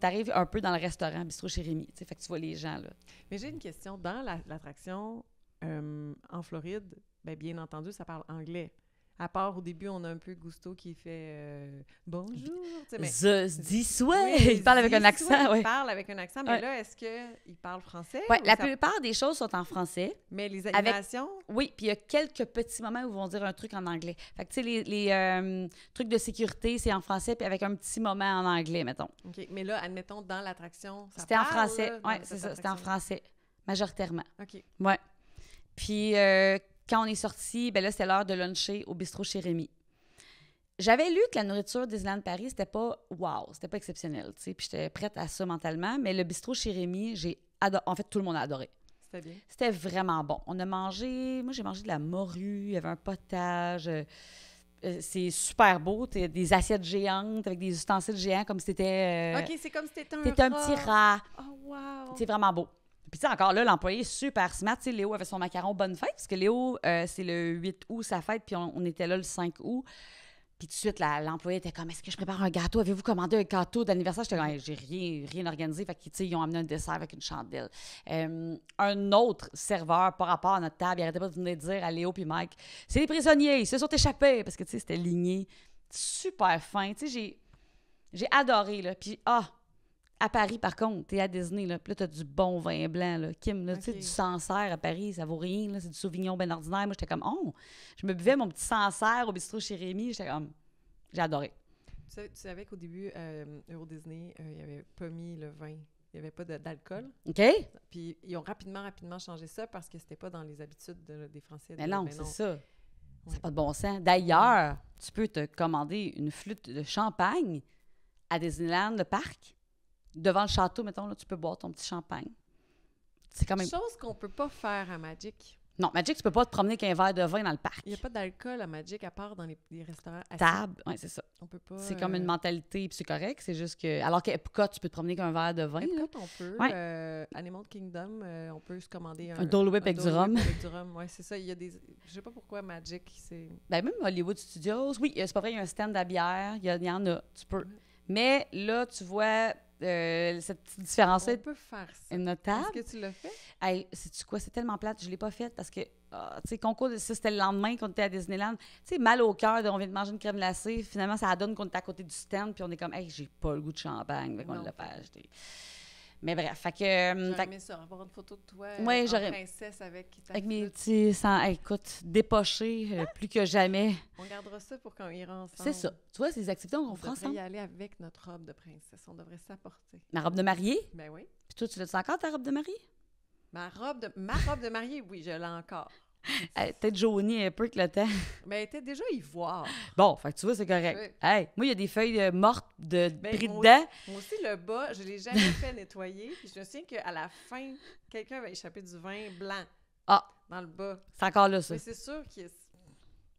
t'arrives un peu dans le restaurant Bistrot chez Rémi. Tu sais, fait que tu vois les gens, là. Mais j'ai une question. Dans l'attraction en Floride, bien entendu, ça parle anglais. À part au début, on a un peu Gusto qui fait bonjour. Tu sais, mais, Je dis souhait. Oui, Il parle avec un dis accent, soit, oui. Il parle avec un accent, mais Ouais. là, est-ce qu'il parle français? Oui, ou la ça- plupart des choses sont en français. Mais les animations, Oui, puis il y a quelques petits moments où ils vont dire un truc en anglais. Fait que, tu sais, les trucs de sécurité, c'est en français, puis avec un petit moment en anglais, mettons. OK. Mais là, admettons, dans l'attraction, ça C'était en parle, français. là, dans Oui, cette c'est ça. C'était en attraction. français, majoritairement. OK. Ouais. Puis quand on est sorti, ben là, c'était l'heure de luncher au bistrot chez Rémi. J'avais lu que la nourriture Disneyland Paris, c'était pas wow, c'était pas exceptionnel, tu sais. Puis j'étais prête à ça mentalement, mais le bistrot chez Rémi, en fait, tout le monde a adoré. C'était bien. C'était vraiment bon. On a mangé, moi j'ai mangé de la morue, il y avait un potage. C'est super beau, t'as des assiettes géantes avec des ustensiles géants comme si c'était OK, c'est comme si t'étais un t'étais un petit rat. Oh, wow! C'est vraiment beau. Puis tu sais, encore là, l'employé est super smart. Tu sais, Léo avait son macaron bonne fête, parce que Léo, c'est le 8 août sa fête, puis on était là le 5 août. Puis tout de suite, l'employé était comme, est-ce que je prépare un gâteau? Avez-vous commandé un gâteau d'anniversaire? J'étais comme, hey, j'ai rien organisé. Fait que, tu sais, ils ont amené un dessert avec une chandelle. Un autre serveur, par rapport à notre table, il arrêtait pas de venir dire à Léo puis Mike, c'est les prisonniers, ils se sont échappés. Parce que, tu sais, c'était ligné. Super fin. Tu sais, j'ai adoré, là. Puis, à Paris, par contre, t'es à Disney, là. Puis là, t'as du bon vin blanc, là. Kim, là, tu sais, OK. du Sancerre à Paris, ça vaut rien, là. C'est du Sauvignon ben ordinaire. Moi, j'étais comme, je me buvais mon petit Sancerre au bistrot chez Rémi. J'étais comme, j'ai adoré. Tu savais qu'au début, Euro Disney, il n'y avait pas mis le vin. Il n'y avait pas d'alcool. OK? Puis ils ont rapidement changé ça parce que c'était pas dans les habitudes des Français. Mais non, c'est ça. Ça Ouais. n'a pas de bon sens. D'ailleurs, tu peux te commander une flûte de champagne à Disneyland, le parc. Devant le château, mettons, là, tu peux boire ton petit champagne. C'est quand même... Chose qu'on peut pas faire à Magic. Non, Magic, tu peux pas te promener avec un verre de vin dans le parc. Il n'y a pas d'alcool à Magic à part dans les restaurants assis. Table, oui, c'est ça. On peut pas... C'est comme une mentalité, puis c'est correct. C'est juste que... Alors qu'à Epcot, tu peux te promener avec un verre de vin. là. Epcot, on peut. Ouais. Animal Kingdom, on peut se commander Un Dole Whip avec du rhum. Avec du rhum, oui, c'est ça. Il y a des... Je sais pas pourquoi Magic, c'est... Ben, même Hollywood Studios, oui, c'est pas vrai, il y a un stand à bière. Il y en a, tu peux. Mais là, tu vois, cette petite différence-là On peut faire ça. est notable. Est-ce que tu l'as fait? Hey, sais-tu quoi? C'est tellement plate, je l'ai pas faite parce que, tu sais, concours de ça, c'était le lendemain qu'on était à Disneyland. Tu sais, mal au cœur, on vient de manger une crème glacée. Finalement, ça donne qu'on est à côté du stand, puis on est comme, hey, j'ai pas le goût de champagne, fait qu'on Non. l'a pas acheté. Mais bref, fait que. J'aurais aimé ça, avoir une photo de toi Ouais, en j'aurais- princesse avec ta avec mes flûte. petits. Hey, écoute, dépochés, plus que jamais. On gardera ça pour quand on ira ensemble. C'est ça. Tu vois, c'est des activités qu'on On fera devrait ensemble. y aller avec notre robe de princesse. On devrait s'apporter. Ma robe de mariée. Ben oui. Puis toi, tu l'as encore, ta robe de mariée? Ma robe de mariée, oui, je l'ai encore. Peut-être jaunie un peu avec le temps. Mais elle était déjà ivoire. Bon, fait que tu vois, c'est correct. Oui. Hey, moi, il y a des feuilles mortes de Ben, bris moi dedans. Moi aussi, le bas, je l'ai jamais fait nettoyer. Puis je me souviens qu'à la fin, quelqu'un avait échappé du vin blanc Ah, dans le bas. c'est encore là, ça. Mais c'est sûr que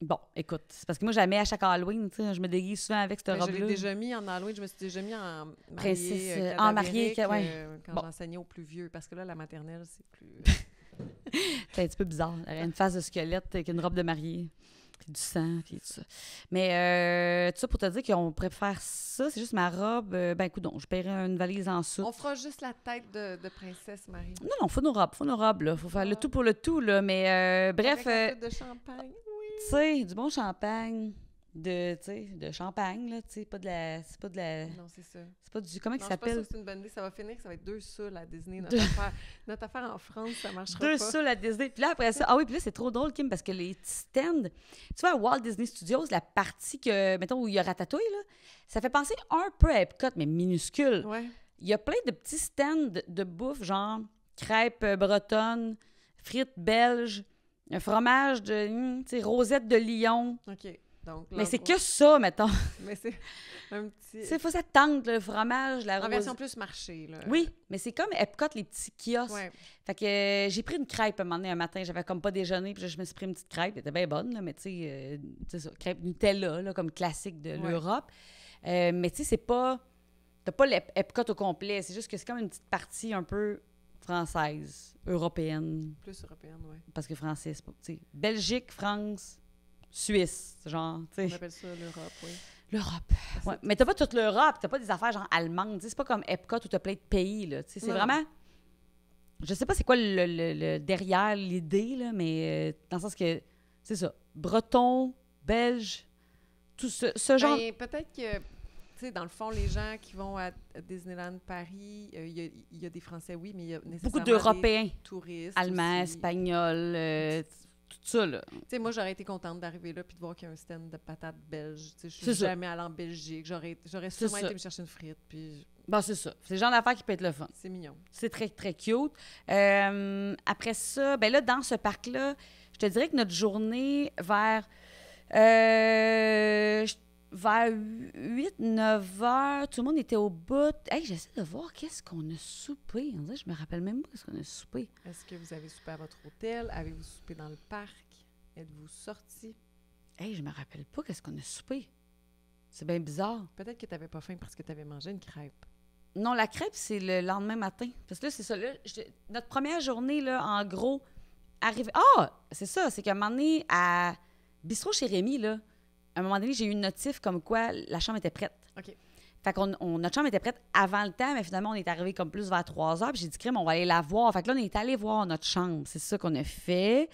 Bon, écoute, c'est parce que moi, jamais à chaque Halloween, tu sais, je me déguise souvent avec cette je l'ai robe-là. déjà mis en Halloween. Je me suis déjà mis en Princesse, mariée, en mariée, cadavérique, ouais. quand Bon. j'enseignais aux plus vieux. Parce que là, la maternelle, c'est plus... C'est un petit peu bizarre. Elle a une face de squelette avec une robe de mariée, puis du sang, puis tout ça. Mais tout ça pour te dire qu'on pourrait faire ça, c'est juste ma robe. Ben, écoute, je paierais une valise en soute. On fera juste la tête de princesse Marie. Non, faut nos robes, là. Faut faire le tout pour le tout, là. Mais bref, Avec la flûte de champagne, oui. tu sais, du bon champagne. De champagne, là, tu sais, c'est pas de la... Non, c'est ça. C'est pas du... Comment il Non, je suis pas sûre s'appelle? que c'est une bonne idée. Ça va finir que ça va être 2 souls à Disney. Notre affaire en France, ça marchera Deux pas. souls à Disney. Puis là, après ça... Ah oui, puis là, c'est trop drôle, Kim, parce que les petits stands... Tu vois, à Walt Disney Studios, la partie que, mettons, où il y a Ratatouille, là, ça fait penser un peu à Epcot, mais minuscule. Ouais. Il y a plein de petits stands de bouffe, genre crêpes bretonnes, frites belges, un fromage de... tu sais, rosette de Lyon. OK. Donc, Mais c'est que ça, mettons. Mais c'est un petit... C'est faut ça tente, le fromage, la En rosette. version plus marché, là. Oui, mais c'est comme Epcot, les petits kiosques. Ouais. Fait que j'ai pris une crêpe un matin, j'avais comme pas déjeuné, puis je me suis pris une petite crêpe, elle était bien bonne, là, mais tu sais, c'est ça, crêpe Nutella, là, comme classique de l'Europe. Mais tu sais, c'est pas... T'as pas l'Epcot au complet, c'est juste que c'est comme une petite partie un peu française, européenne. Plus européenne, oui. Parce que français, c'est pas... Tu sais, Belgique, France, Suisse, genre, tu On sais. appelle ça l'Europe, oui. L'Europe. Ouais. Mais t'as pas toute l'Europe, t'as pas des affaires genre allemandes. Tu sais, c'est pas comme Epcot où t'as plein de pays, là. Tu sais, c'est Non. vraiment... Je sais pas c'est quoi le derrière l'idée, là, mais dans le sens que, c'est ça, breton, belge, tout ce genre... Ben, peut-être que, tu sais, dans le fond, les gens qui vont à Disneyland Paris, il y a des Français, oui, mais il y a nécessairement Beaucoup d'Européens, des touristes allemands, aussi. espagnols, tout ça, là. Tu sais, moi, j'aurais été contente d'arriver là puis de voir qu'il y a un stand de patates belges. Tu sais, je C'est suis ça. jamais allée en Belgique. J'aurais sûrement ça. été me chercher une frite, puis Bon, c'est ça. C'est le genre d'affaire qui peut être le fun. c'est mignon. C'est très, très cute. Après ça, ben là, dans ce parc-là, je te dirais que notre journée vers 8-9 heures, tout le monde était au bout. Hey, j'essaie de voir qu'est-ce qu'on a soupé. On dirait que je me rappelle même pas qu'est-ce qu'on a soupé. Est-ce que vous avez soupé à votre hôtel? Avez-vous soupé dans le parc? Êtes-vous sortis? Hey, je me rappelle pas qu'est-ce qu'on a soupé. C'est bien bizarre. Peut-être que tu n'avais pas faim parce que tu avais mangé une crêpe. Non, la crêpe, c'est le lendemain matin. Parce que là, c'est ça. Là, notre première journée, là, en gros, arrivé. Ah! C'est ça. C'est qu'à un moment donné, à Bistrot chez Rémi, là, à un moment donné, j'ai eu une notif comme quoi la chambre était prête. OK. Fait que notre chambre était prête avant le temps, mais finalement, on est arrivé comme plus vers 3 heures. Puis j'ai dit, crème, on va aller la voir. Fait que là, on est allé voir notre chambre. C'est ça qu'on a fait.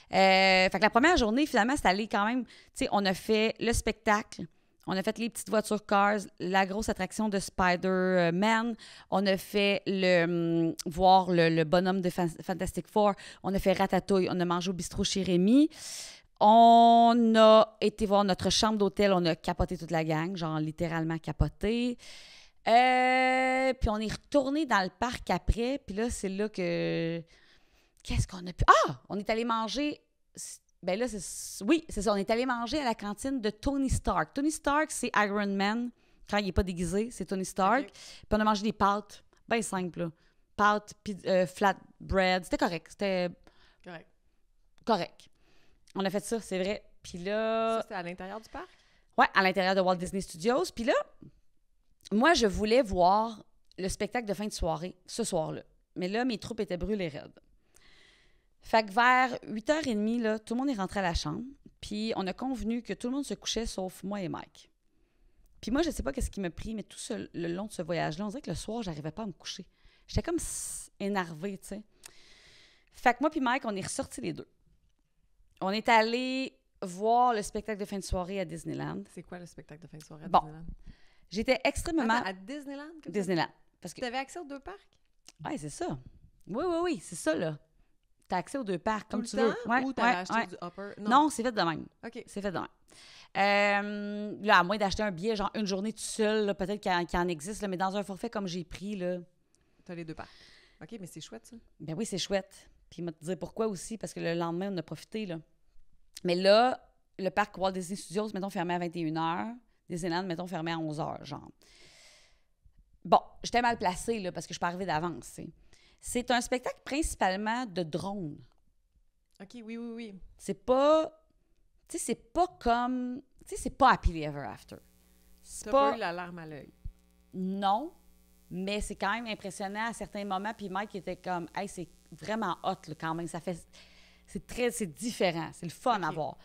Fait que la première journée, finalement, c'est allé quand même. Tu sais, on a fait le spectacle. On a fait les petites voitures Cars, la grosse attraction de Spider-Man. On a fait voir le bonhomme de Fantastic Four. On a fait Ratatouille. On a mangé au bistrot chez Rémi. On a été voir notre chambre d'hôtel. On a capoté toute la gang, genre littéralement capoté. Puis on est retourné dans le parc après. Puis là, c'est là que... Qu'est-ce qu'on a pu... Ah! On est allé manger... Ben là, oui, c'est ça. On est allé manger à la cantine de Tony Stark. Tony Stark, c'est Iron Man. Quand il n'est pas déguisé, c'est Tony Stark. Okay. Puis on a mangé des pâtes. Bien simple, là. Pâtes, flatbread. C'était correct. C'était correct. On a fait ça, c'est vrai. Puis là... Ça, c'était à l'intérieur du parc? Ouais, à l'intérieur de Walt Disney Studios. Puis là, moi, je voulais voir le spectacle de fin de soirée, ce soir-là. Mais là, mes troupes étaient brûlées raides. Fait que vers 8h30, là, tout le monde est rentré à la chambre. Puis on a convenu que tout le monde se couchait sauf moi et Mike. Puis moi, je sais pas qu'est-ce qui m'a pris, mais le long de ce voyage-là, on dirait que le soir, j'arrivais pas à me coucher. J'étais comme énervée, tu sais. Fait que moi puis Mike, on est ressortis les deux. On est allé voir le spectacle de fin de soirée à Disneyland. C'est quoi le spectacle de fin de soirée à Bon. Disneyland? J'étais extrêmement... Attends, à Disneyland? Disneyland. Parce que... Tu avais accès aux 2 parcs? Oui, c'est ça. Oui, c'est ça, là. T'as accès aux 2 parcs, comme tu veux. Ouais, ou t'avais acheté du upper? Non, c'est fait de même. OK. C'est fait de même. Là, à moins d'acheter un billet, genre une journée tout seul, là, peut-être qu'il en existe, là, mais dans un forfait comme j'ai pris, là... T'as les 2 parcs. OK, mais c'est chouette, ça. Ben oui, c'est chouette. Puis il m'a te dire pourquoi aussi, parce que le lendemain, on a profité, là. Mais là, le parc Walt Disney Studios, mettons, fermé à 21h. Disneyland, mettons, fermé à 11h, genre. Bon, j'étais mal placée, là, parce que je suis pas arrivée d'avance, tu sais. C'est un spectacle principalement de drones. OK, oui. C'est pas... Tu sais, c'est pas comme... Tu sais, c'est pas Happily Ever After. C'est T'as pas... pas eu l'alarme à l'œil. Non, mais c'est quand même impressionnant à certains moments. Puis Mike était comme... Hey, c'est vraiment hot, là, quand même. Ça fait... C'est différent. C'est le fun à voir.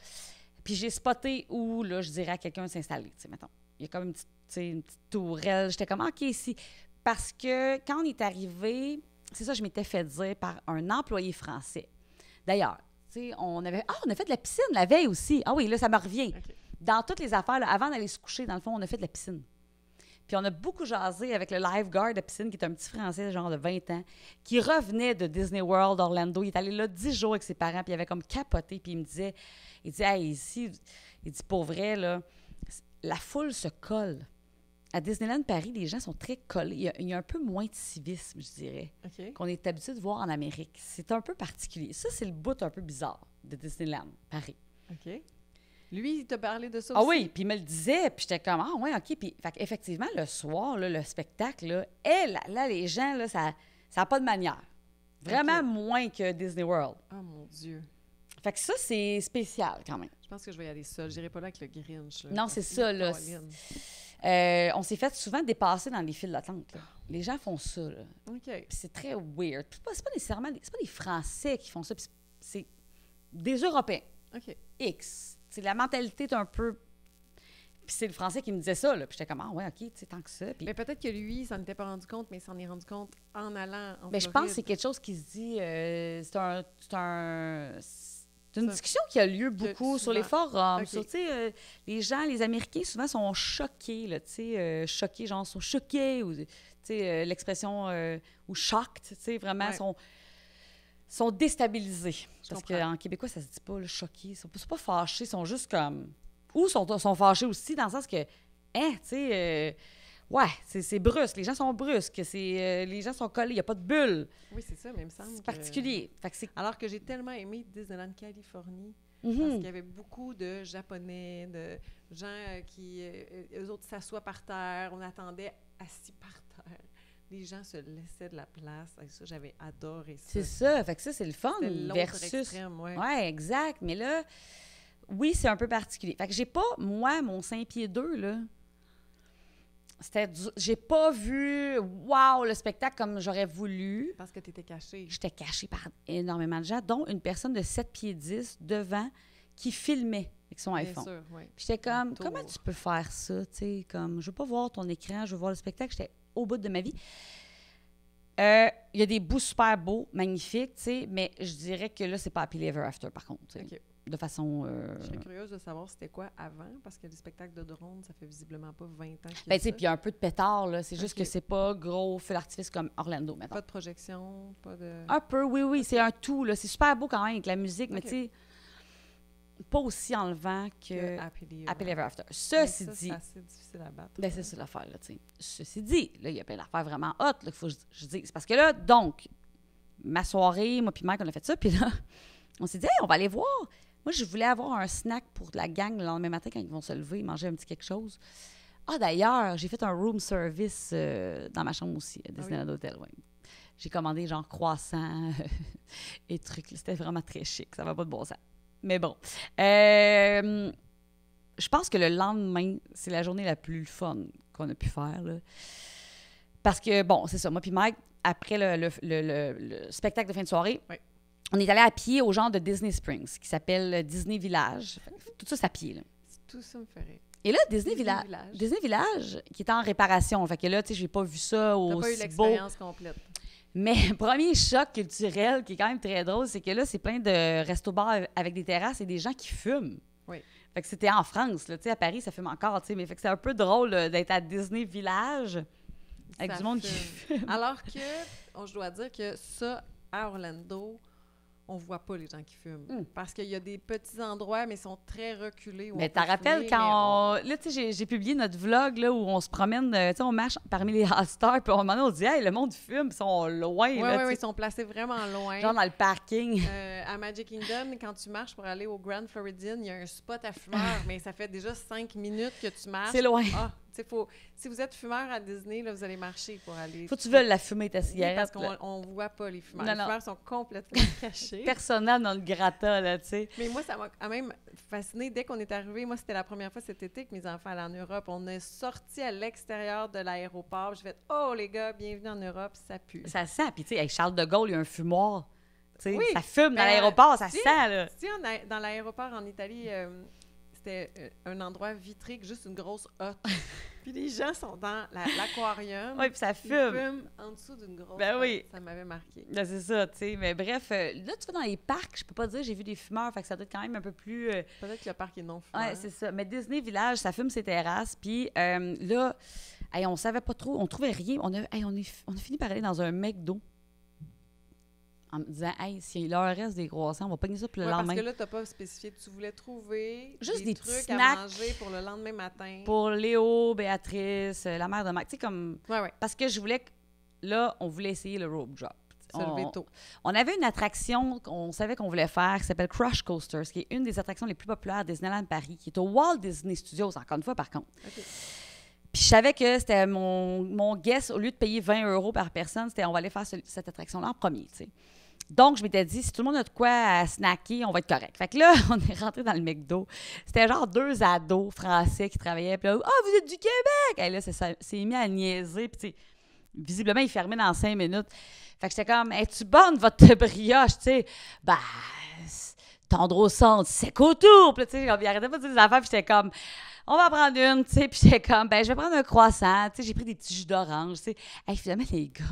Puis j'ai spoté où, là, je dirais à quelqu'un de s'installer, tu sais, mettons. Il y a comme une petite tourelle. J'étais comme, OK, ici. Parce que quand on est arrivé... C'est ça, je m'étais fait dire par un employé français. D'ailleurs, tu sais, on a fait de la piscine la veille aussi. Ah oui, là, ça me revient. OK. Dans toutes les affaires, là, avant d'aller se coucher, dans le fond, on a fait de la piscine. Puis on a beaucoup jasé avec le lifeguard de piscine, qui est un petit Français, genre de 20 ans, qui revenait de Disney World, Orlando. Il est allé là 10 jours avec ses parents, puis il avait comme capoté, puis il dit, hey, ici, il dit, pour vrai, là, la foule se colle. À Disneyland Paris, les gens sont très collés. Il y a un peu moins de civisme, je dirais, OK. qu'on est habitué de voir en Amérique. C'est un peu particulier. Ça, c'est le bout un peu bizarre de Disneyland Paris. OK. Lui, il t'a parlé de ça Ah aussi? oui, puis il me le disait, puis j'étais comme, ah ouais, OK. Puis, effectivement, le soir, là, le spectacle, là, là, les gens, là, ça n'a pas de manière. Vraiment OK. moins que Disney World. Oh mon Dieu. Fait que ça, c'est spécial quand même. Je pense que je vais y aller seule. J'irai pas là avec le Grinch. Là. Non, c'est ça, là. On s'est fait souvent dépasser dans les files d'attente. Là. Les gens font ça, là. OK. Puis c'est très weird. Puis c'est pas nécessairement c'est pas des Français qui font ça, puis c'est des Européens. OK. X. T'sais, la mentalité est un peu... Puis c'est le Français qui me disait ça, là. Puis j'étais comme, ah ouais, OK, tu sais, tant que ça. Puis... Mais peut-être que lui, il s'en était pas rendu compte, mais il s'en est rendu compte en allant en Ben, je pense Floride. que c'est quelque chose qui se dit... c'est une discussion qui a lieu beaucoup sur les forums. OK. Sur, tu sais, les gens, les Américains, souvent, sont choqués, là, tu sais, choqués, genre, sont choqués, ou, tu sais, l'expression, ou shocked, tu sais, vraiment, Ouais. sont déstabilisés. Je Parce comprends. qu'en québécois, ça se dit pas, là, choqués. Ils sont pas fâchés, ils sont juste comme... Ou sont fâchés aussi, dans le sens que, hein, tu sais... ouais, c'est brusque. Les gens sont brusques. Les gens sont collés. Il n'y a pas de bulle. Oui, c'est ça, mais il me semble C'est que- particulier. Fait que c'est... Alors que j'ai tellement aimé Disneyland Californie, Mhm. parce qu'il y avait beaucoup de Japonais, de gens qui, eux autres, s'assoient par terre. On attendait assis par terre. Les gens se laissaient de la place. Et ça, j'avais adoré ça. C'est ça. Fait que ça, c'est le fun. C'était l'autre Versus... extrême, ouais. Ouais, exact. Mais là, oui, c'est un peu particulier. Fait que j'ai pas, moi, mon 5 pieds 2, là... J'ai pas vu, wow, le spectacle comme j'aurais voulu. Parce que tu étais cachée. J'étais cachée par énormément de gens, dont une personne de 7 pieds 10 devant qui filmait avec son Bien iPhone. sûr, oui. Puis j'étais comme, Tour. comment tu peux faire ça, tu sais, comme, je veux pas voir ton écran, je veux voir le spectacle. J'étais au bout de ma vie. Il y a des bouts super beaux, magnifiques, tu sais, mais je dirais que là, c'est pas Happily Ever After, par contre, tu sais, OK. de façon... Je serais curieuse de savoir c'était quoi avant, parce que les spectacles de drone, ça fait visiblement pas 20 ans qu'il y a Ben, tu sais, ça. puis il y a un peu de pétard, là. C'est juste OK. que c'est pas gros feu d'artifice comme Orlando, maintenant. Pas de projection, pas de... Un peu, oui, c'est un tout, là. C'est super beau quand même avec la musique, mais OK. tu sais, pas aussi enlevant que Happily Happily Ever After. Mais Ceci ça, dit, c'est assez difficile à battre. ben c'est ça l'affaire, là, tu sais. Ceci dit, là, il y a plein d'affaires vraiment hot, là, qu'il faut que je dise. C'est parce que là, donc, ma soirée, moi puis Mike, on a fait ça, puis là, on s'est dit, hey, on va aller voir. Moi, je voulais avoir un snack pour la gang le lendemain matin quand ils vont se lever, manger un petit quelque chose. Ah, d'ailleurs, j'ai fait un room service dans ma chambre aussi, à Disneyland Hotel, oui. J'ai commandé genre croissants et trucs. C'était vraiment très chic. Ça va pas de bon sens. Mais bon. Je pense que le lendemain, c'est la journée la plus fun qu'on a pu faire, là. Parce que, bon, c'est ça. Moi puis Mike, après le spectacle de fin de soirée, Oui. on est allé à pied au genre de Disney Springs, qui s'appelle Disney Village. Tout ça, c'est à pied, là. Tout ça me ferait. Et là, Disney Village. Village, qui est en réparation. Fait que là, tu sais, j'ai pas vu ça T'as aussi pas eu beau. l'expérience complète. Mais premier choc culturel qui est quand même très drôle, c'est que là, c'est plein de restos-bars avec des terrasses et des gens qui fument. Oui. Fait que c'était en France, là, tu sais, à Paris, ça fume encore, tu sais, mais fait que c'est un peu drôle d'être à Disney Village avec Ça du monde qui fume. fume. Alors que, je dois dire que ça, à Orlando, on voit pas les gens qui fument. Parce qu'il y a des petits endroits, mais ils sont très reculés. Mais t'en rappelles quand on... Là, tu sais, j'ai publié notre vlog, là, où on se promène, tu sais, on marche parmi les All-Stars, puis à un moment donné, on dit « Hey, le monde fume, ils sont loin, Oui, là, tu oui, sais. ils sont placés vraiment loin. Genre dans le parking. À Magic Kingdom, quand tu marches pour aller au Grand Floridian, il y a un spot à fumeurs, mais ça fait déjà 5 minutes que tu marches. C'est loin. Ah, tu sais, si vous êtes fumeur à Disney, là, vous allez marcher pour aller... Faut que tu veuilles la fumer, ta Oui, cigarette. parce qu'on voit pas les fumeurs. Non, Les non. fumeurs sont complètement cachés. Personnel dans le gratta, là, tu sais. Mais moi, ça m'a quand même fascinée. Dès qu'on est arrivé, moi, c'était la première fois cet été que mes enfants allaient en Europe. On est sortis à l'extérieur de l'aéroport. J'ai fait « Oh, les gars, bienvenue en Europe, ça pue. » Ça sent. Puis, tu sais, avec Charles de Gaulle, il y a un fumoir. Tu sais, Oui, ça fume dans ben, l'aéroport, ça si- sent, là. Tu sais, dans l'aéroport en Italie, c'était un endroit vitré, juste une grosse hotte. Puis les gens sont dans l'aquarium. Oui, puis ça Ils fume. fument en dessous d'une grosse Ben oui. porte. Ça m'avait marqué. Ben, c'est ça, tu sais. Mais bref, là, tu vas dans les parcs, je peux pas dire j'ai vu des fumeurs, fait que ça doit être quand même un peu plus... Peut-être que le parc est non fumeur. Ouais, c'est ça. Mais Disney Village, ça fume ses terrasses. Puis là, hey, on savait pas trop, on trouvait rien. On a fini par aller dans un McDo en me disant, hey, s'il leur reste des croissants, on va pogner ça pour le Ouais, lendemain. parce que là, t'as pas spécifié. Tu voulais trouver Juste des petits trucs snacks à manger pour le lendemain matin. Pour Léo, Béatrice, la mère de Mike. Tu sais, comme. Ouais. Parce que je voulais. Là, on voulait essayer le rope drop. Se lever tôt. On avait une attraction qu'on savait qu'on voulait faire qui s'appelle Crush Coasters, qui est une des attractions les plus populaires de Disneyland Paris, qui est au Walt Disney Studios, encore une fois, par contre. OK. Puis je savais que c'était mon guess, au lieu de payer 20 € par personne, c'était on va aller faire cette attraction-là en premier, tu sais. Donc, je m'étais dit, si tout le monde a de quoi à snacker, on va être correct. Fait que là, on est rentré dans le McDo. C'était genre 2 ados français qui travaillaient. Puis là, vous êtes du Québec! Et là, c'est mis à niaiser. Puis, tu sais, visiblement, il fermait dans 5 minutes. Fait que j'étais comme, es-tu bonne, votre brioche? Tu sais, bah, tendre au centre, sec autour. Puis, tu sais, il arrêtait pas de dire des affaires. Puis, j'étais comme, on va en prendre une, tu sais. Puis j'étais comme, je vais prendre un croissant. Tu sais, j'ai pris des petits jus d'orange, tu sais. Hey, finalement, les gars,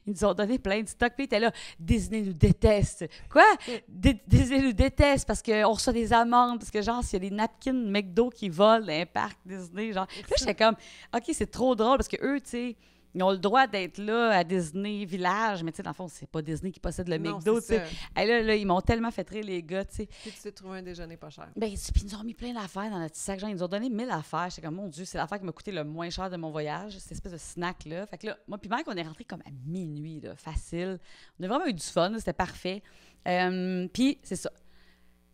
ils nous ont donné plein de stock. Puis ils étaient là, Disney nous déteste. Quoi? Disney nous déteste parce qu'on reçoit des amendes. Parce que, genre, s'il y a des napkins McDo qui volent dans un parc Disney, genre. Puis là, j'étais comme, OK, c'est trop drôle parce que eux, tu sais, ils ont le droit d'être là à Disney Village, mais tu sais, dans le fond, c'est pas Disney qui possède le McDo, tu sais. Et là, ils m'ont tellement fait rire, les gars, tu sais. Puis tu t'es trouvé un déjeuner pas cher. Ben, puis ils nous ont mis plein d'affaires dans notre petit sac. Genre, ils nous ont donné 1000 affaires. J'étais comme, mon Dieu, c'est l'affaire qui m'a coûté le moins cher de mon voyage, cette espèce de snack-là. Fait que là, moi puis Mike, on est rentrés comme à minuit, là, facile. On a vraiment eu du fun, c'était parfait. Puis, c'est ça.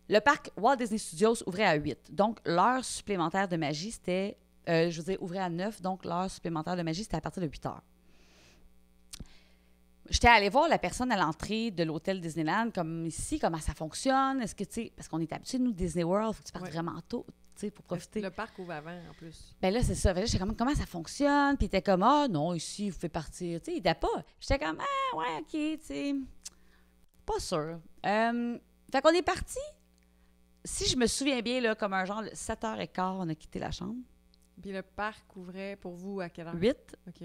Le parc Walt Disney Studios ouvrait à 8. Donc, l'heure supplémentaire de magie, c'était, ouvrait à 9. Donc, l'heure supplémentaire de magie, c'était à partir de 8 heures. J'étais allée voir la personne à l'entrée de l'hôtel Disneyland, comme ici, comment ça fonctionne. Est-ce que, tu sais, parce qu'on est habitué, nous, Disney World, il faut que tu partes vraiment tôt, tu sais, pour profiter. Le parc ouvre avant, en plus. Ben là, c'est ça. J'étais comme, comment ça fonctionne? Puis il était comme, non, ici, vous pouvez partir. Tu sais, il n'était pas. J'étais comme, ouais, OK, tu sais, pas sûr. Fait qu'on est parti. Si je me souviens bien, là, comme un genre, 7h15, on a quitté la chambre. Puis le parc ouvrait pour vous à quelle heure? 8. OK.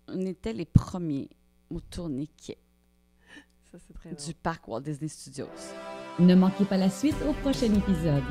On était les premiers au tourniquet Ça, c'est très drôle. du parc Walt Disney Studios. Ne manquez pas la suite au prochain épisode.